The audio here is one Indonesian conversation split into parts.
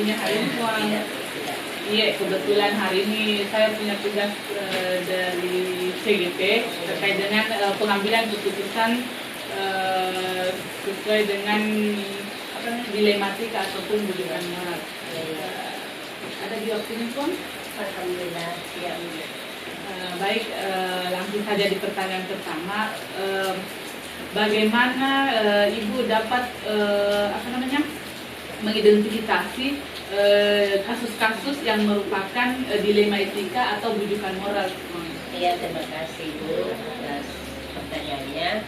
waktunya hari ini, Puan. Iya, kebetulan hari ini saya punya tugas dari CGT terkait dengan pengambilan keputusan sesuai dengan dilematika ataupun bujukan moral. Ada di waktunya, Puan? Alhamdulillah, siap. Baik, langsung saja di pertanyaan pertama. Bagaimana Ibu dapat mengidentifikasi kasus-kasus yang merupakan dilema etika atau bujukan moral? Iya, terima kasih Bu atas pertanyaannya.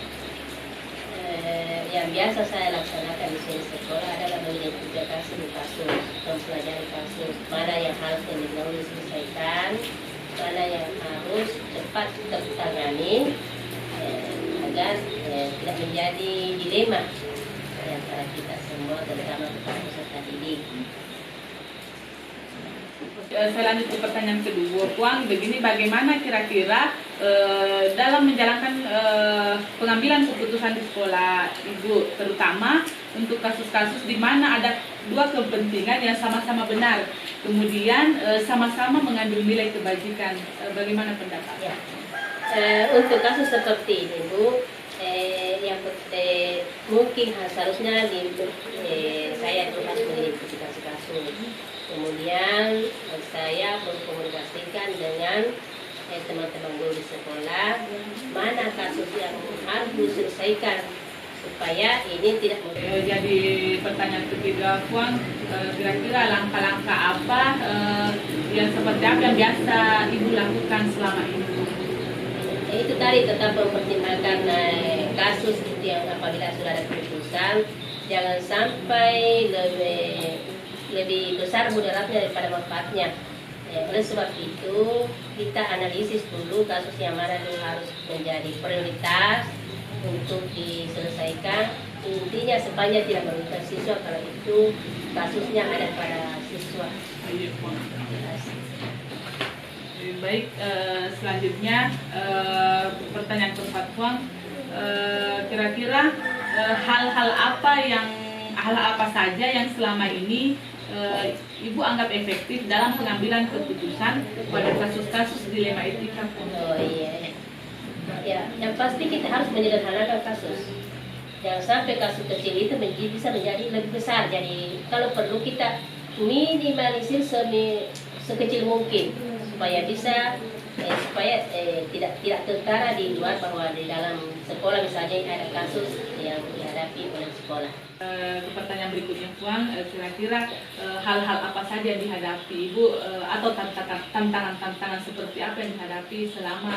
Yang biasa saya laksanakan di sini sekolah adalah mengidentifikasi kasus, mempelajari kasus, mana yang harus diselesaikan, mana yang harus cepat tertangani, agar tidak menjadi dilema antara kita semua, terutama kepada peserta didik. Saya lanjut ke pertanyaan kedua, Puan. Begini, bagaimana kira-kira dalam menjalankan pengambilan keputusan di sekolah Ibu, terutama untuk kasus-kasus di mana ada dua kepentingan yang sama-sama benar, kemudian sama-sama mengandung nilai kebajikan, bagaimana pendapat? Ya. Untuk kasus seperti ini, Bu, yang mungkin seharusnya saya itu harus mengidentifikasi kasus. Kemudian saya berkomunikasikan dengan teman-teman guru di sekolah mana kasus yang harus diselesaikan supaya ini tidak jadi pertanyaan ketiga, Puan, kira-kira langkah-langkah apa yang seperti apa yang biasa Ibu lakukan selama ini? Itu tadi tetap mempertimbangkan kasus itu yang apabila sudah ada keputusan, jangan sampai lebih besar mudaratnya daripada manfaatnya. Oleh sebab itu kita analisis dulu kasus yang mana dulu harus menjadi prioritas untuk diselesaikan. Intinya supaya tidak merugikan siswa kalau itu kasusnya ada pada siswa. Baik, selanjutnya pertanyaan keempat, Puan. Kira-kira hal-hal apa saja yang selama ini Ibu anggap efektif dalam pengambilan keputusan pada kasus-kasus dilema etika? Oh iya, ya, yang pasti kita harus menyederhanakan kasus. Jangan sampai kasus kecil itu bisa menjadi lebih besar. Jadi kalau perlu kita minimalisir sekecil mungkin supaya bisa tidak tertara di luar, bahwa di dalam sekolah misalnya ada kasus yang dihadapi oleh sekolah. Pertanyaan berikutnya, Puan, kira-kira hal-hal apa saja yang dihadapi Ibu atau tantangan-tantangan seperti apa yang dihadapi selama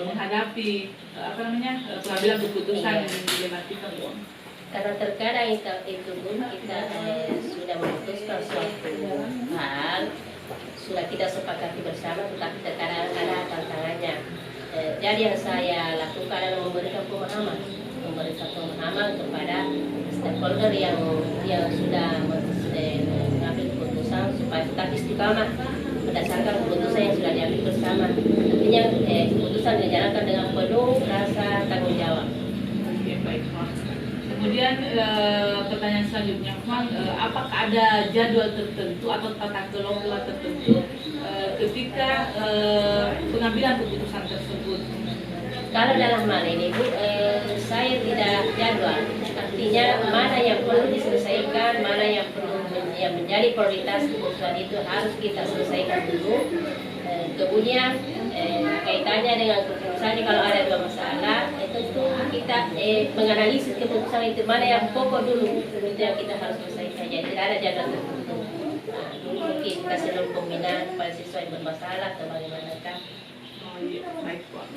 menghadapi pengambilan keputusan dilematika, Puan? Karena terkadang itu pun kita sudah memutuskan suatu hal, sudah kita sepakati bersama, tetapi terkadang ada tantangannya. Jadi yang saya lakukan adalah memberikan pemahaman kepada stakeholder yang sudah mengambil keputusan supaya tetap istiqamah berdasarkan keputusan yang sudah diambil bersama. Artinya keputusan dijalankan dengan penuh rasa tanggung jawab. Oke, baik, Puan. Kemudian pertanyaan selanjutnya, Puan, apakah ada jadwal tertentu atau tata kelola tertentu ketika pengambilan keputusan tersebut? Kalau dalam hal ini, Bu, saya tidak jadwal. Artinya mana yang perlu diselesaikan, mana yang menjadi prioritas keputusan itu harus kita selesaikan dulu. Kemudian kaitannya dengan keputusannya, kalau ada dua masalah, tentu kita menganalisis keputusan itu mana yang pokok dulu, itu yang kita harus selesaikan. Jadi tidak ada jadwal tertentu. Mungkin kasih dulu pembinaan pada siswa yang bermasalah atau bagaimanakah. Oh iya, baik, Puan.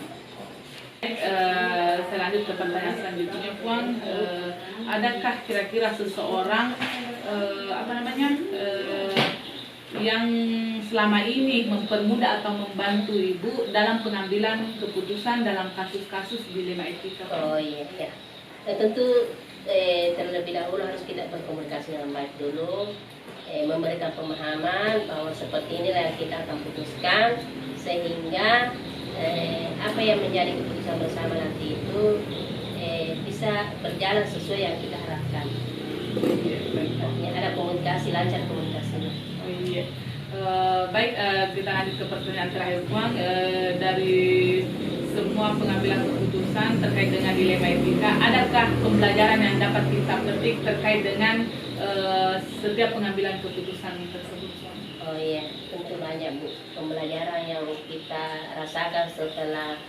Saya lanjut ke pertanyaan selanjutnya, Puan. Adakah kira-kira seseorang yang selama ini mempermudah atau membantu Ibu dalam pengambilan keputusan dalam kasus-kasus dilema etika? Oh iya, ya. Tentu terlebih dahulu harus kita berkomunikasi dengan baik dulu, memberikan pemahaman bahwa seperti inilah yang kita akan putuskan, sehingga apa yang menjadi keputusan bersama nanti itu bisa berjalan sesuai yang kita harapkan. Iya, baik. Artinya ada komunikasi, lancar komunikasinya. Oh iya. Baik, kita lanjut ke pertanyaan terakhir, Puang. Dari semua pengambilan keputusan terkait dengan dilema etika, adakah pembelajaran yang dapat kita petik terkait dengan setiap pengambilan keputusan tersebut, Puang? Oh iya, tentu banyak Bu. Pembelajaran yang kita rasakan setelah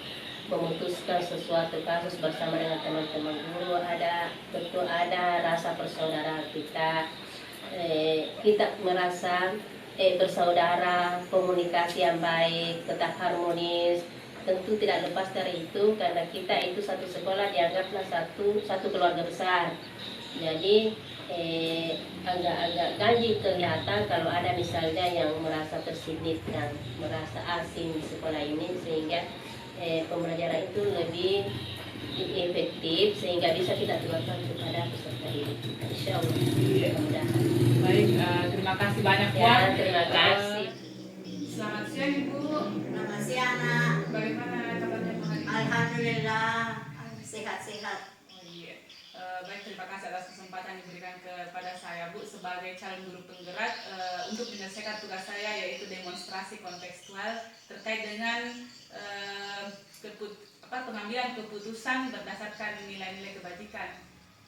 memutuskan sesuatu kasus bersama dengan teman-teman guru, tentu ada rasa persaudaraan kita. Kita merasa bersaudara, komunikasi yang baik, tetap harmonis. Tentu tidak lepas dari itu karena kita itu satu sekolah dianggaplah satu keluarga besar. Jadi agak-agak ganjil kelihatan kalau ada misalnya yang merasa tersindir dan merasa asing di sekolah ini, sehingga pembelajaran itu lebih efektif sehingga bisa kita tularkan kepada peserta didik. Insya Allah. Mudah-mudahan. Baik, terima kasih banyak, Ya, Puang. terima kasih. Selamat siang, Ibu. Selamat siang, Nak. Bagaimana kabarnya, Puang? Alhamdulillah, sehat-sehat. Oh iya. Baik, terima kasih atas kesempatan diberikan kepada saya, Bu, sebagai calon guru penggerak untuk menyelesaikan tugas saya, yaitu demonstrasi kontekstual terkait dengan pengambilan keputusan berdasarkan nilai-nilai kebajikan.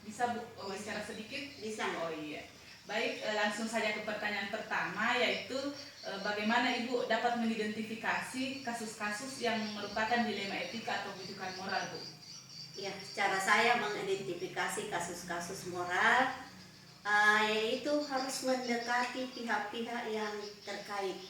Bisa, Bu, bicara sedikit? Bisa. Oh iya. Baik, langsung saja ke pertanyaan pertama, yaitu bagaimana Ibu dapat mengidentifikasi kasus-kasus yang merupakan dilema etika atau rujukan moral, Bu? Ya, cara saya mengidentifikasi kasus-kasus moral yaitu harus mendekati pihak-pihak yang terkait.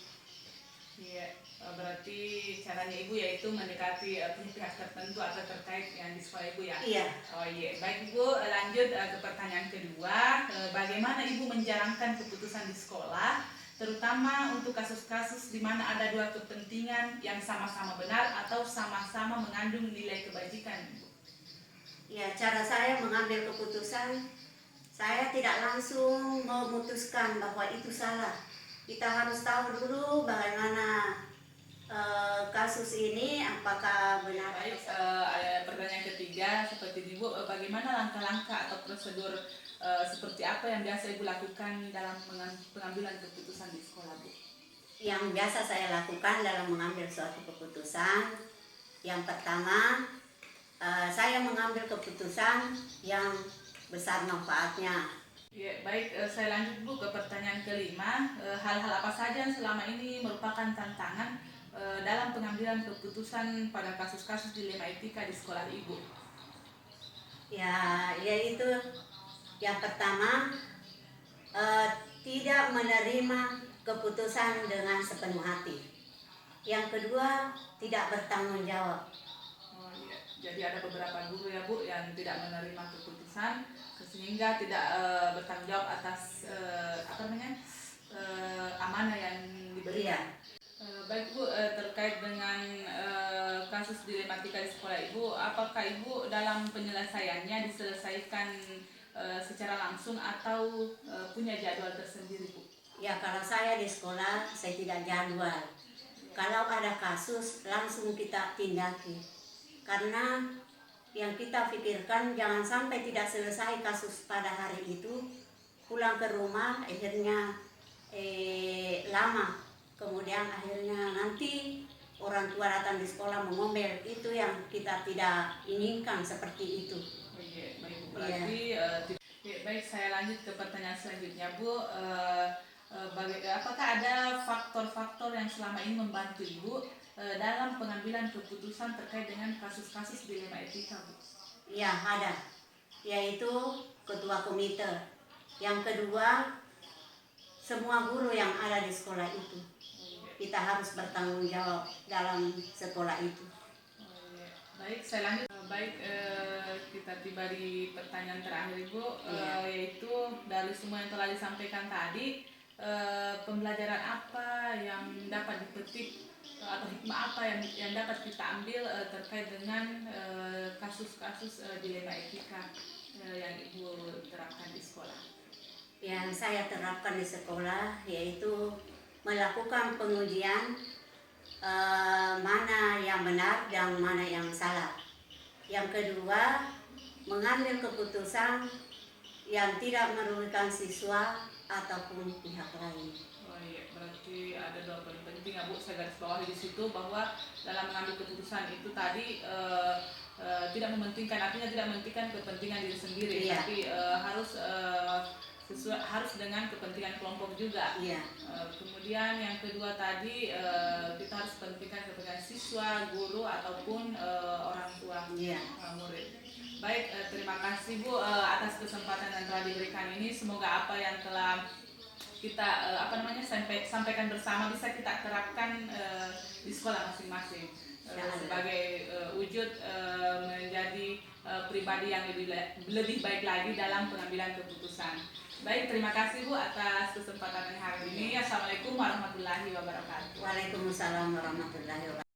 Iya, berarti caranya Ibu yaitu mendekati pihak tertentu atau terkait yang di sekolah Ibu, ya? Iya. Oh iya, baik Ibu, lanjut ke pertanyaan kedua. Bagaimana Ibu menjalankan keputusan di sekolah, terutama untuk kasus-kasus di mana ada dua kepentingan yang sama-sama benar atau sama-sama mengandung nilai kebajikan, Ibu? Ya, cara saya mengambil keputusan, saya tidak langsung memutuskan bahwa itu salah. Kita harus tahu dulu bagaimana kasus ini, apakah benar. Baik, pertanyaan ketiga seperti Ibu, bagaimana langkah-langkah atau prosedur seperti apa yang biasa Ibu lakukan dalam pengambilan keputusan di sekolah, Bu? Yang biasa saya lakukan dalam mengambil suatu keputusan, yang pertama, saya mengambil keputusan yang besar manfaatnya. Ya, baik, saya lanjut Bu ke pertanyaan kelima. Hal-hal apa saja yang selama ini merupakan tantangan dalam pengambilan keputusan pada kasus-kasus dilema etika di sekolah Ibu? Ya, yaitu yang pertama, tidak menerima keputusan dengan sepenuh hati. Yang kedua, tidak bertanggung jawab. Oh, iya. Jadi ada beberapa guru ya Bu yang tidak menerima keputusan sehingga tidak bertanggung jawab atas amanah yang diberikan. Baik Bu, terkait dengan kasus dilematika di sekolah Ibu, apakah Ibu dalam penyelesaiannya diselesaikan secara langsung atau punya jadwal tersendiri, Bu? Ya, kalau saya di sekolah, saya tidak jadwal. Kalau ada kasus, langsung kita tindaki. Karena yang kita pikirkan jangan sampai tidak selesai kasus pada hari itu, pulang ke rumah akhirnya lama, kemudian akhirnya nanti orang tua datang di sekolah mengomel. Itu yang kita tidak inginkan, seperti itu. Oke, baik Bu. Berarti baik, saya lanjut ke pertanyaan selanjutnya, Bu. Apakah ada faktor-faktor yang selama ini membantu Ibu dalam pengambilan keputusan terkait dengan kasus-kasus dilema etika, Bu? Ya, ada. Yaitu ketua komite. Yang kedua, semua guru yang ada di sekolah itu. Kita harus bertanggung jawab dalam sekolah itu. Baik, saya lanjut. Baik, kita tiba di pertanyaan terakhir, Ibu, yaitu dari semua yang telah disampaikan tadi, pembelajaran apa yang dapat dipetik atau hikmah apa yang dapat kita ambil terkait dengan kasus-kasus dilema etika yang Ibu terapkan di sekolah? Yang saya terapkan di sekolah yaitu melakukan pengujian mana yang benar dan mana yang salah. Yang kedua, mengambil keputusan yang tidak merugikan siswa ataupun pihak lain. Oh iya, berarti ada dua poin penting ya Bu, saya garis bawahi di situ bahwa dalam mengambil keputusan itu tadi tidak mementingkan, artinya tidak mementingkan kepentingan diri sendiri, Iya. tapi harus dengan kepentingan kelompok juga. Iya. Kemudian yang kedua tadi kita harus pentingkan kepentingan siswa, guru ataupun orang tua, Iya. murid. Baik, terima kasih Bu atas kesempatan yang telah diberikan ini. Semoga apa yang telah kita sampaikan bersama bisa kita terapkan di sekolah masing-masing sebagai wujud menjadi pribadi yang lebih baik lagi dalam pengambilan keputusan. Baik, terima kasih Bu atas kesempatan hari ini. Assalamualaikum warahmatullahi wabarakatuh. Waalaikumsalam warahmatullahi wabarakatuh.